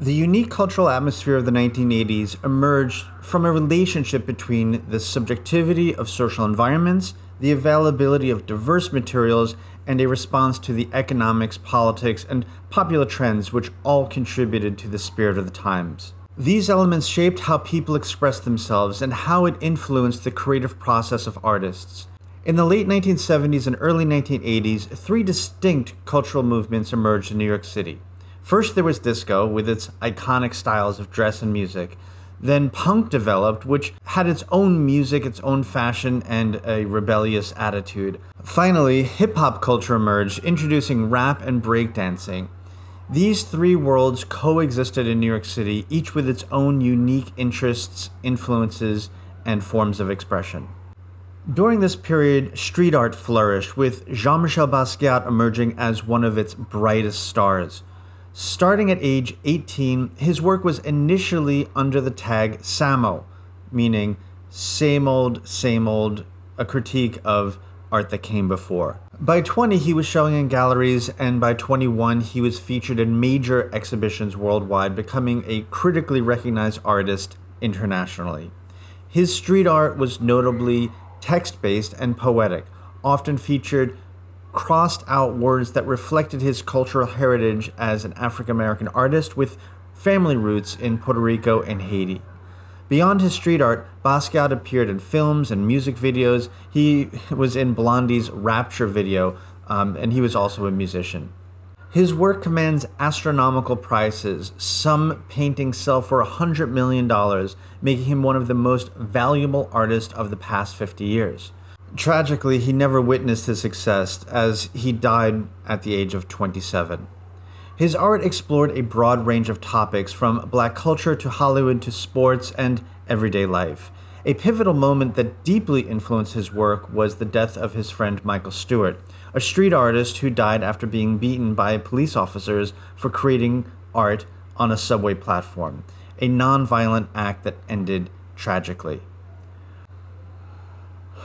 The unique cultural atmosphere of the 1980s emerged from a relationship between the subjectivity of social environments, the availability of diverse materials, and a response to the economics, politics, and popular trends which all contributed to the spirit of the times. These elements shaped how people expressed themselves and how it influenced the creative process of artists. In the late 1970s and early 1980s, three distinct cultural movements emerged in New York City. First, there was disco, with its iconic styles of dress and music. Then punk developed, which had its own music, its own fashion, and a rebellious attitude. Finally, hip-hop culture emerged, introducing rap and breakdancing. These three worlds coexisted in New York City, each with its own unique interests, influences, and forms of expression. During this period, street art flourished, with Jean-Michel Basquiat emerging as one of its brightest stars. Starting at age 18, his work was initially under the tag Samo, meaning same old, a critique of art that came before. By 20, he was showing in galleries, and by 21, he was featured in major exhibitions worldwide, becoming a critically recognized artist internationally. His street art was notably text-based and poetic, often featured crossed out words that reflected his cultural heritage as an African-American artist with family roots in Puerto Rico and Haiti. Beyond his street art, Basquiat appeared in films and music videos. He was in Blondie's Rapture video, and he was also a musician. His work commands astronomical prices. Some paintings sell for $100 million, making him one of the most valuable artists of the past 50 years. Tragically, he never witnessed his success, as he died at the age of 27. His art explored a broad range of topics, from Black culture to Hollywood to sports and everyday life. A pivotal moment that deeply influenced his work was the death of his friend Michael Stewart, a street artist who died after being beaten by police officers for creating art on a subway platform, a non-violent act that ended tragically.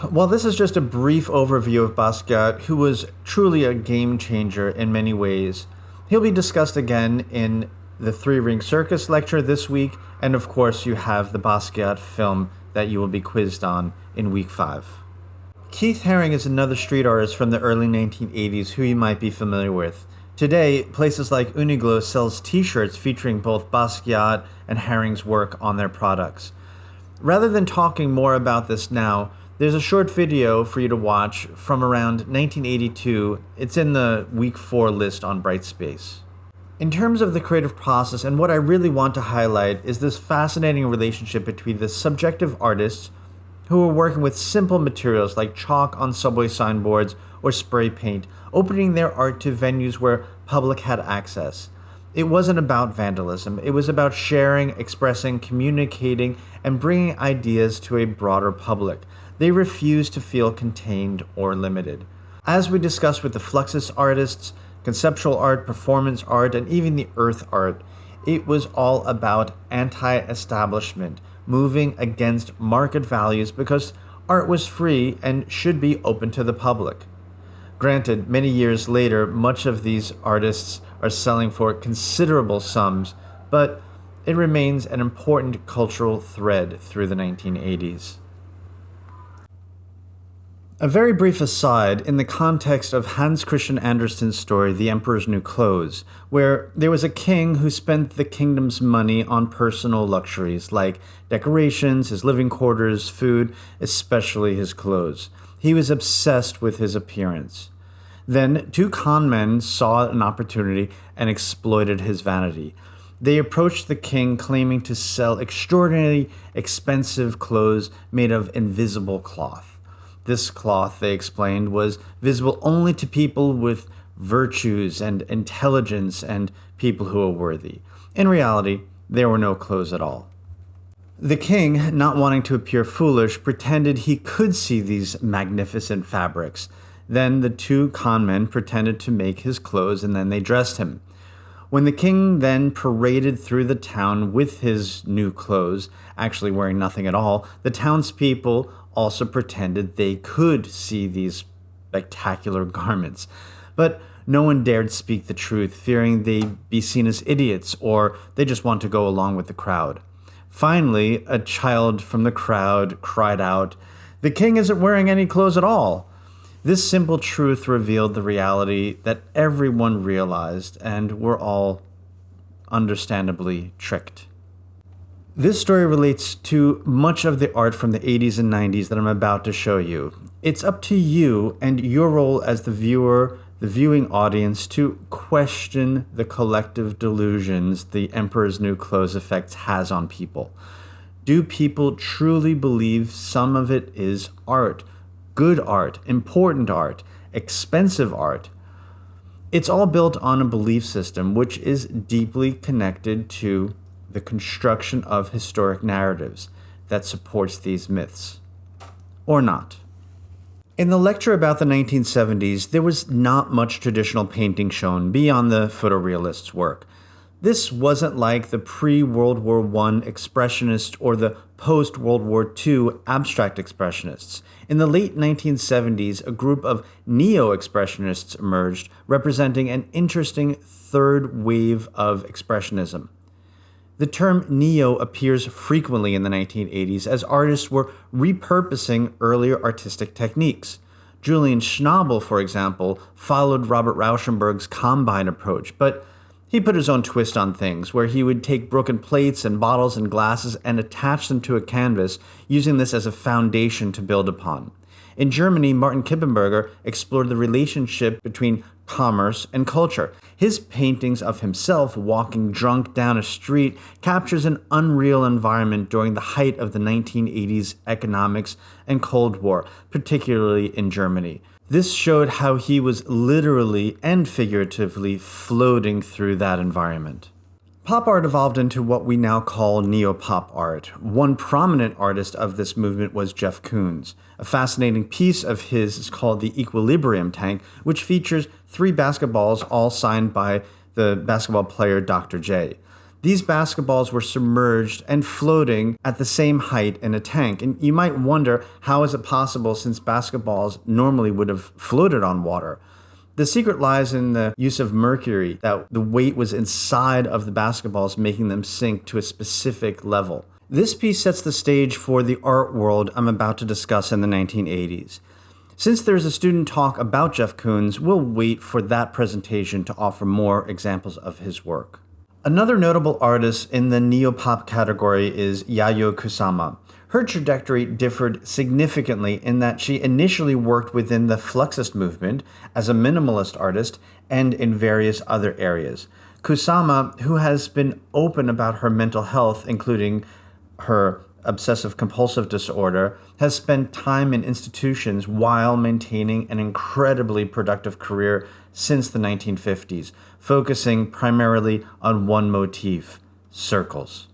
While this is just a brief overview of Basquiat, who was truly a game changer in many ways, he'll be discussed again in the Three Ring Circus lecture this week, and of course you have the Basquiat film that you will be quizzed on in week 5. Keith Haring is another street artist from the early 1980s who you might be familiar with. Today, places like Uniqlo sells t-shirts featuring both Basquiat and Haring's work on their products. Rather than talking more about this now, there's a short video for you to watch from around 1982. It's in the week 4 list on Brightspace. In terms of the creative process, and what I really want to highlight, is this fascinating relationship between the subjective artists who were working with simple materials like chalk on subway signboards or spray paint, opening their art to venues where public had access. It wasn't about vandalism. It was about sharing, expressing, communicating, and bringing ideas to a broader public. They refused to feel contained or limited. As we discussed with the Fluxus artists, conceptual art, performance art, and even the earth art, it was all about anti-establishment, moving against market values because art was free and should be open to the public. Granted, many years later, much of these artists are selling for considerable sums, but it remains an important cultural thread through the 1980s. A very brief aside in the context of Hans Christian Andersen's story, The Emperor's New Clothes, where there was a king who spent the kingdom's money on personal luxuries like decorations, his living quarters, food, especially his clothes. He was obsessed with his appearance. Then 2 con men saw an opportunity and exploited his vanity. They approached the king claiming to sell extraordinarily expensive clothes made of invisible cloth. This cloth, they explained, was visible only to people with virtues and intelligence and people who were worthy. In reality, there were no clothes at all. The king, not wanting to appear foolish, pretended he could see these magnificent fabrics. Then the 2 con men pretended to make his clothes, and then they dressed him. When the king then paraded through the town with his new clothes, actually wearing nothing at all, the townspeople also pretended they could see these spectacular garments. But No one dared speak the truth, fearing they'd be seen as idiots or they just want to go along with the crowd. Finally, a child from the crowd cried out, "The king isn't wearing any clothes at all." This simple truth revealed the reality that everyone realized and were all understandably tricked. This story relates to much of the art from the 80s and 90s that I'm about to show you. It's up to you and your role as the viewer, the viewing audience, to question the collective delusions the Emperor's New Clothes effect has on people. Do people truly believe some of it is art, good art, important art, expensive art? It's all built on a belief system which is deeply connected to the construction of historic narratives that supports these myths. Or not. In the lecture about the 1970s, there was not much traditional painting shown beyond the photorealists' work. This wasn't like the pre-World War I expressionists or the post-World War II abstract expressionists. In the late 1970s, a group of neo-expressionists emerged, representing an interesting third wave of expressionism. The term neo appears frequently in the 1980s as artists were repurposing earlier artistic techniques. Julian Schnabel, for example, followed Robert Rauschenberg's Combine approach, but he put his own twist on things, where he would take broken plates and bottles and glasses and attach them to a canvas, using this as a foundation to build upon. In Germany, Martin Kippenberger explored the relationship between commerce and culture. His paintings of himself walking drunk down a street captures an unreal environment during the height of the 1980s economics and Cold War, particularly in Germany. This showed how he was literally and figuratively floating through that environment. Pop art evolved into what we now call neo-pop art. One prominent artist of this movement was Jeff Koons. A fascinating piece of his is called the Equilibrium Tank, which features 3 basketballs all signed by the basketball player Dr. J. These basketballs were submerged and floating at the same height in a tank. And you might wonder, how is it possible since basketballs normally would have floated on water? The secret lies in the use of mercury, that the weight was inside of the basketballs, making them sink to a specific level. This piece sets the stage for the art world I'm about to discuss in the 1980s. Since there's a student talk about Jeff Koons, we'll wait for that presentation to offer more examples of his work. Another notable artist in the neo-pop category is Yayoi Kusama. Her trajectory differed significantly in that she initially worked within the Fluxus movement as a minimalist artist and in various other areas. Kusama, who has been open about her mental health, including her obsessive-compulsive disorder, has spent time in institutions while maintaining an incredibly productive career since the 1950s, focusing primarily on one motif: circles.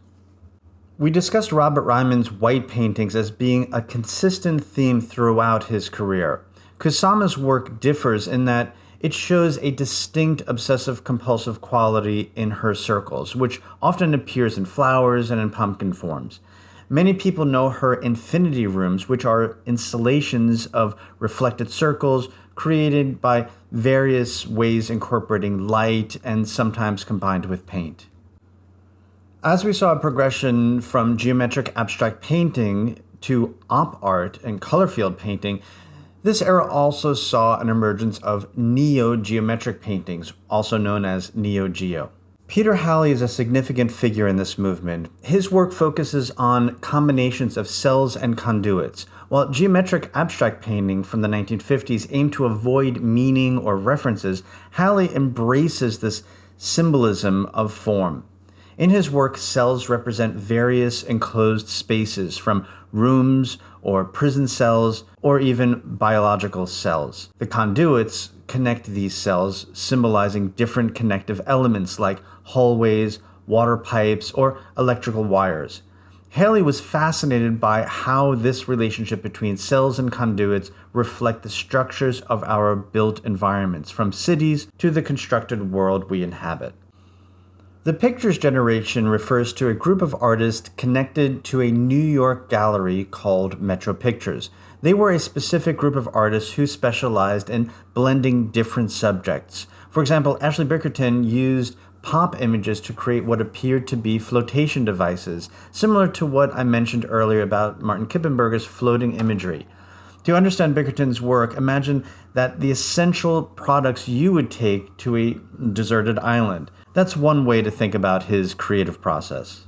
We discussed Robert Ryman's white paintings as being a consistent theme throughout his career. Kusama's work differs in that it shows a distinct obsessive-compulsive quality in her circles, which often appears in flowers and in pumpkin forms. Many people know her infinity rooms, which are installations of reflected circles created by various ways incorporating light and sometimes combined with paint. As we saw a progression from geometric abstract painting to op art and color field painting, this era also saw an emergence of neo-geometric paintings, also known as Neo-Geo. Peter Halley is a significant figure in this movement. His work focuses on combinations of cells and conduits, while geometric abstract painting from the 1950s aimed to avoid meaning or references. Halley embraces this symbolism of form. In his work, cells represent various enclosed spaces, from rooms or prison cells or even biological cells. The conduits connect these cells, symbolizing different connective elements like hallways, water pipes, or electrical wires. Halley was fascinated by how this relationship between cells and conduits reflect the structures of our built environments, from cities to the constructed world we inhabit. The Pictures generation refers to a group of artists connected to a New York gallery called Metro Pictures. They were a specific group of artists who specialized in blending different subjects, For example, Ashley Bickerton used pop images to create what appeared to be flotation devices, similar to what I mentioned earlier about Martin Kippenberger's floating imagery. To understand Bickerton's work, imagine that the essential products you would take to a deserted island. That's one way to think about his creative process.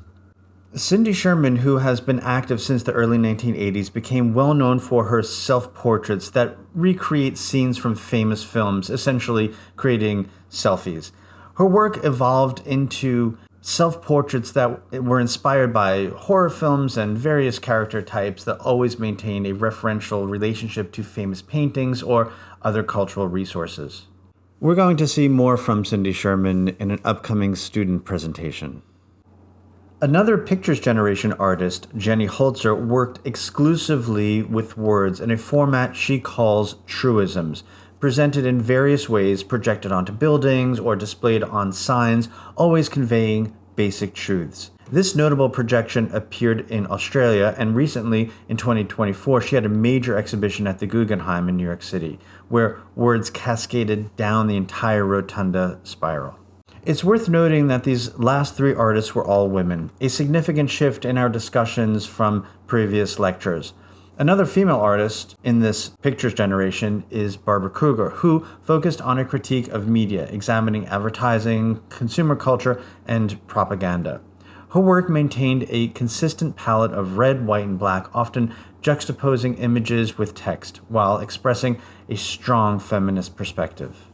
Cindy Sherman, who has been active since the early 1980s, became well known for her self-portraits that recreate scenes from famous films, essentially creating selfies. Her work evolved into self-portraits that were inspired by horror films and various character types that always maintain a referential relationship to famous paintings or other cultural resources. We're going to see more from Cindy Sherman in an upcoming student presentation. Another Pictures Generation artist, Jenny Holzer, worked exclusively with words in a format she calls truisms, presented in various ways, projected onto buildings or displayed on signs, always conveying basic truths. This notable projection appeared in Australia, and recently, in 2024, she had a major exhibition at the Guggenheim in New York City, where words cascaded down the entire rotunda spiral. It's worth noting that these last three artists were all women, a significant shift in our discussions from previous lectures. Another female artist in this Pictures Generation is Barbara Kruger, who focused on a critique of media, examining advertising, consumer culture, and propaganda. Her work maintained a consistent palette of red, white, and black, often juxtaposing images with text, while expressing a strong feminist perspective.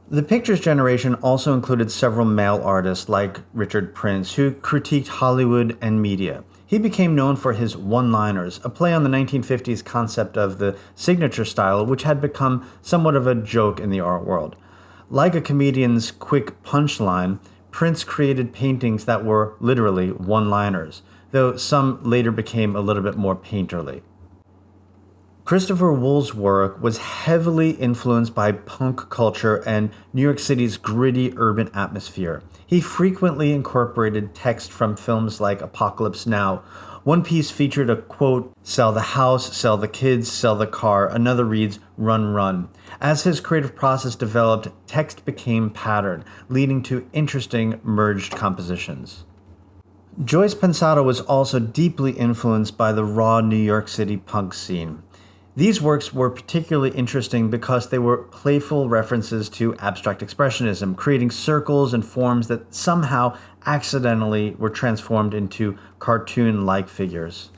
The Pictures Generation also included several male artists like Richard Prince, who critiqued Hollywood and media. He became known for his one-liners, a play on the 1950s concept of the signature style, which had become somewhat of a joke in the art world. Like a comedian's quick punchline, Prince created paintings that were literally one-liners, though some later became a little bit more painterly. Christopher Wool's work was heavily influenced by punk culture and New York City's gritty urban atmosphere. He frequently incorporated text from films like Apocalypse Now. One piece featured a quote, "Sell the house, sell the kids, sell the car." Another reads, "Run, run." As his creative process developed, text became patterned, leading to interesting merged compositions. Joyce Pensado was also deeply influenced by the raw New York City punk scene. These works were particularly interesting because they were playful references to abstract expressionism, creating circles and forms that somehow accidentally were transformed into cartoon-like figures.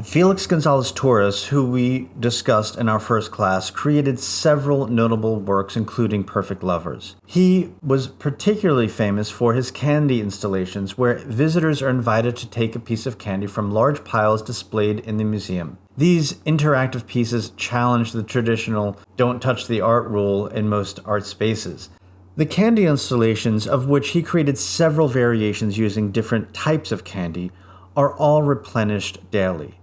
Felix Gonzalez Torres, who we discussed in our first class, created several notable works, including Perfect Lovers. He was particularly famous for his candy installations, where visitors are invited to take a piece of candy from large piles displayed in the museum. These interactive pieces challenge the traditional "don't touch the art" rule in most art spaces. The candy installations, of which he created several variations using different types of candy, are all replenished daily.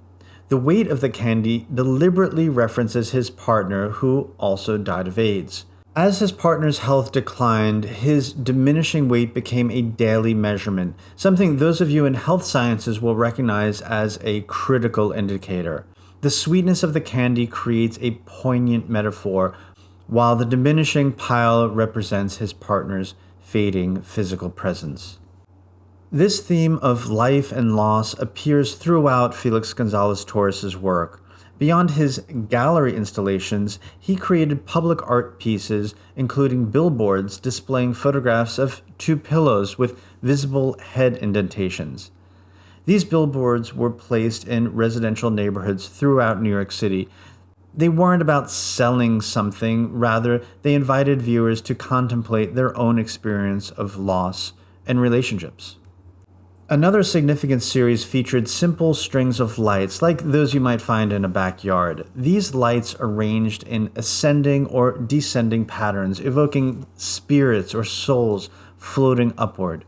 The weight of the candy deliberately references his partner, who also died of AIDS. As his partner's health declined, his diminishing weight became a daily measurement, something those of you in health sciences will recognize as a critical indicator. The sweetness of the candy creates a poignant metaphor, while the diminishing pile represents his partner's fading physical presence. This theme of life and loss appears throughout Felix Gonzalez Torres' work. Beyond his gallery installations, he created public art pieces, including billboards displaying photographs of two pillows with visible head indentations. These billboards were placed in residential neighborhoods throughout New York City. They weren't about selling something, rather, they invited viewers to contemplate their own experience of loss and relationships. Another significant series featured simple strings of lights, like those you might find in a backyard. These lights arranged in ascending or descending patterns, evoking spirits or souls floating upward.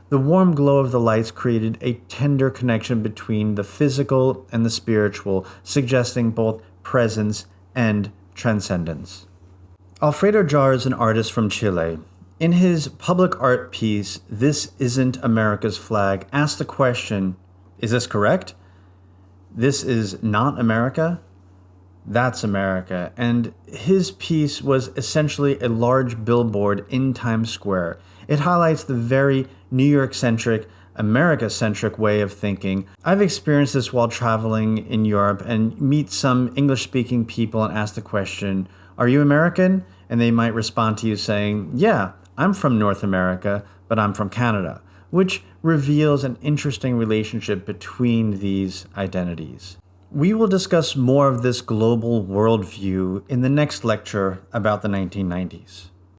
The warm glow of the lights created a tender connection between the physical and the spiritual, suggesting both presence and transcendence. Alfredo Jar is an artist from Chile. In his public art piece, "This Isn't America's Flag," asked the question, "Is this correct? This is not America?" That's America. And his piece was essentially a large billboard in Times Square. It highlights the very New York centric, America centric way of thinking. I've experienced this while traveling in Europe and meet some English speaking people and ask the question, "Are you American?" And they might respond to you saying, "Yeah, I'm from North America, but I'm from Canada," which reveals an interesting relationship between these identities. We will discuss more of this global worldview in the next lecture about the 1990s.